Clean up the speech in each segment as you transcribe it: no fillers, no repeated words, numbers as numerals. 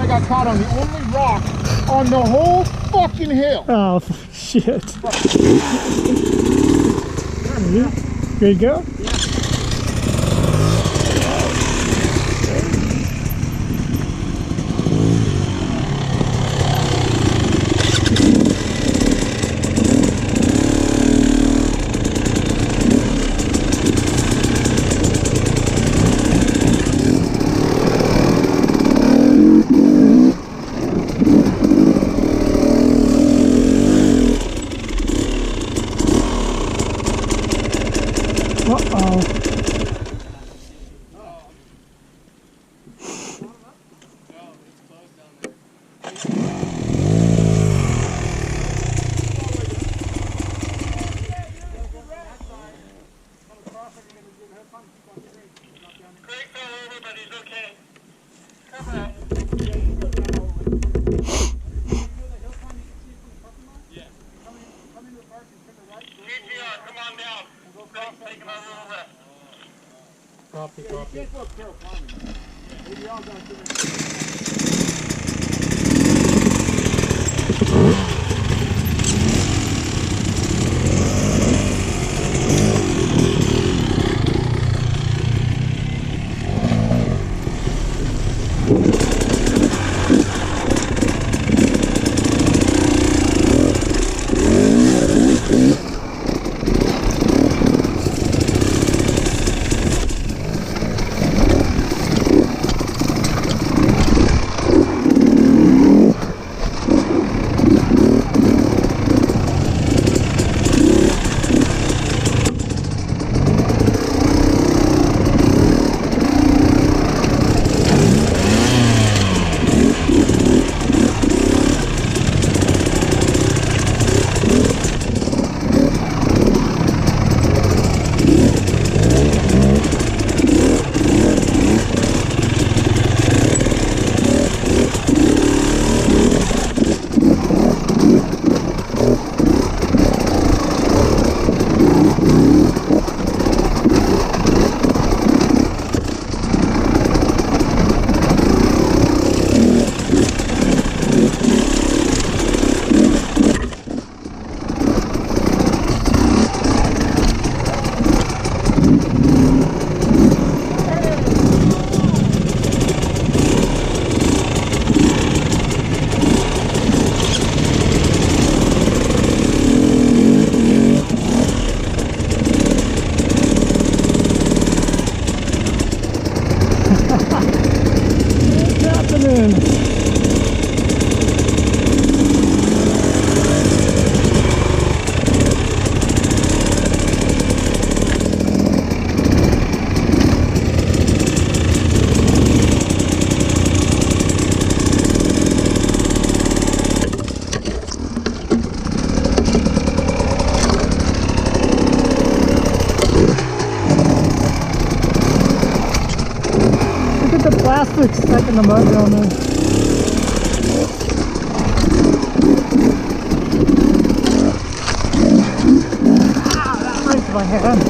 got caught on the only rock on the whole fucking hill. Oh, shit. Ready to go? Yeah. Uh-oh. Craig fell over, but he's okay. Come on. GTR, come on down. Craig's taking a little rest. Copy. Maybe y'all got to plastic stuck in the mud down there. Ah, that breaks my hand.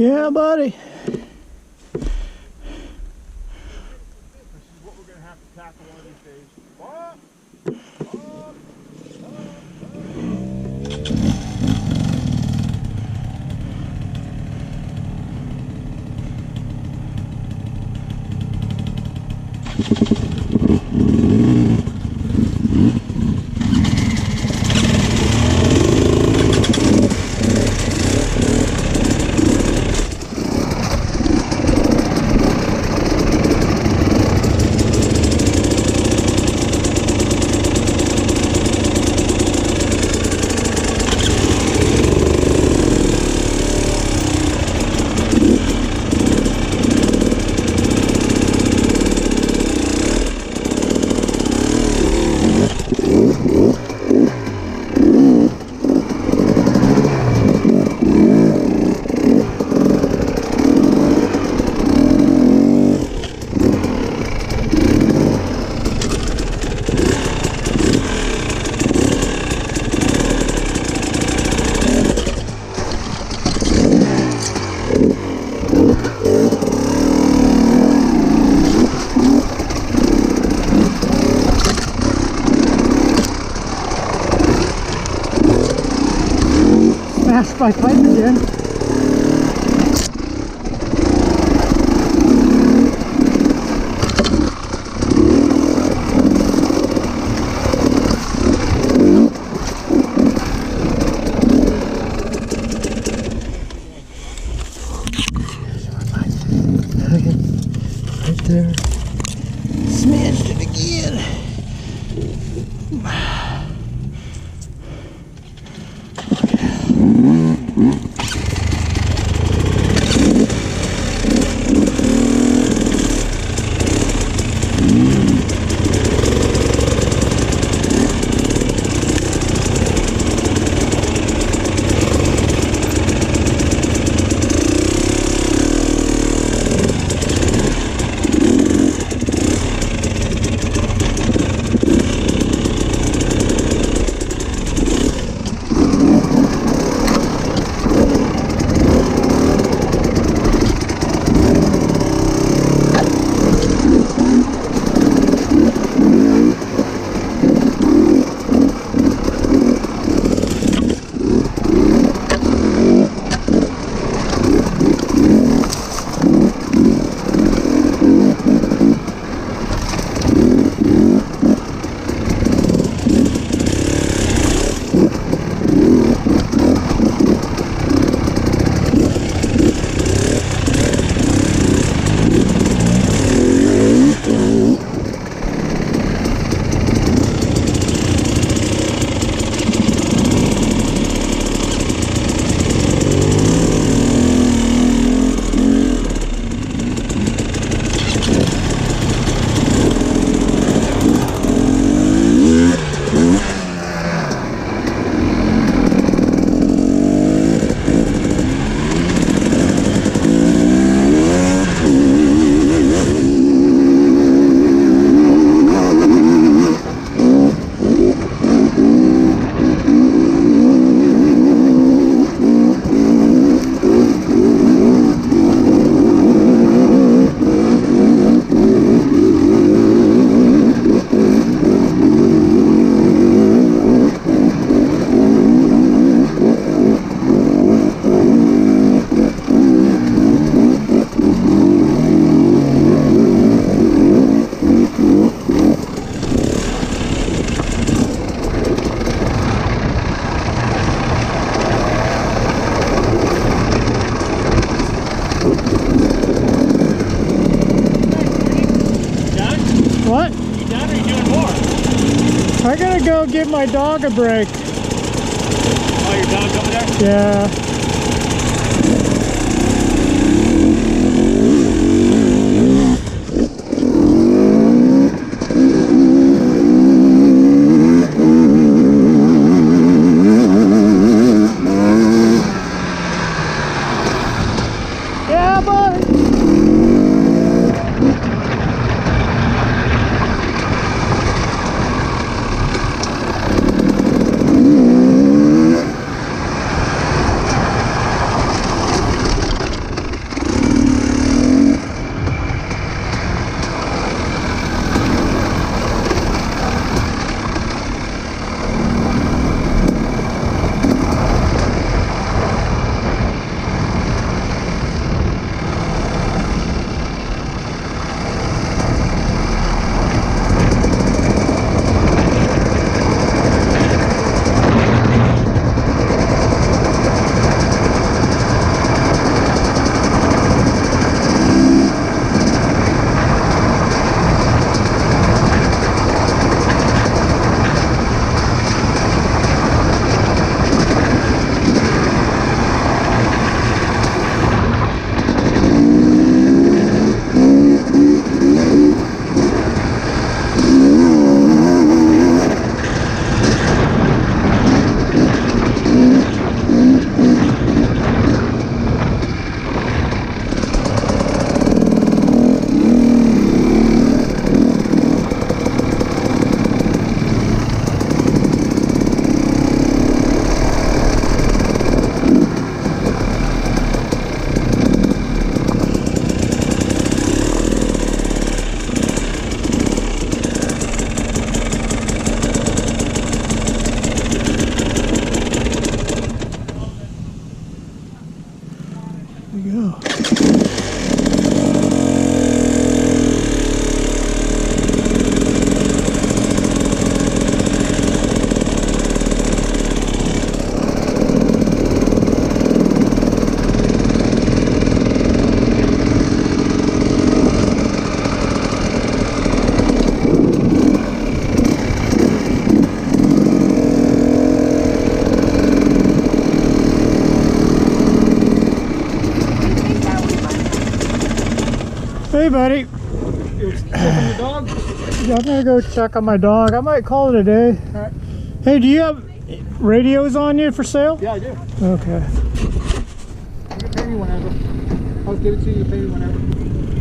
Yeah, buddy. This is what we're going to have to tackle one of these days. Bob! Smashed my pipe again. Right there. Smashed it again. What? You done or are you doing more? I gotta go give my dog a break. Oh, your dog's over there? Yeah. Yeah, buddy. Hey, buddy. You was checking your dog? Yeah, I'm gonna go check on my dog. I might call it a day. Alright. Hey, do you have radios on you for sale? Yeah, I do. Okay. You can pay me whenever. I'll give it to you. You pay me whenever.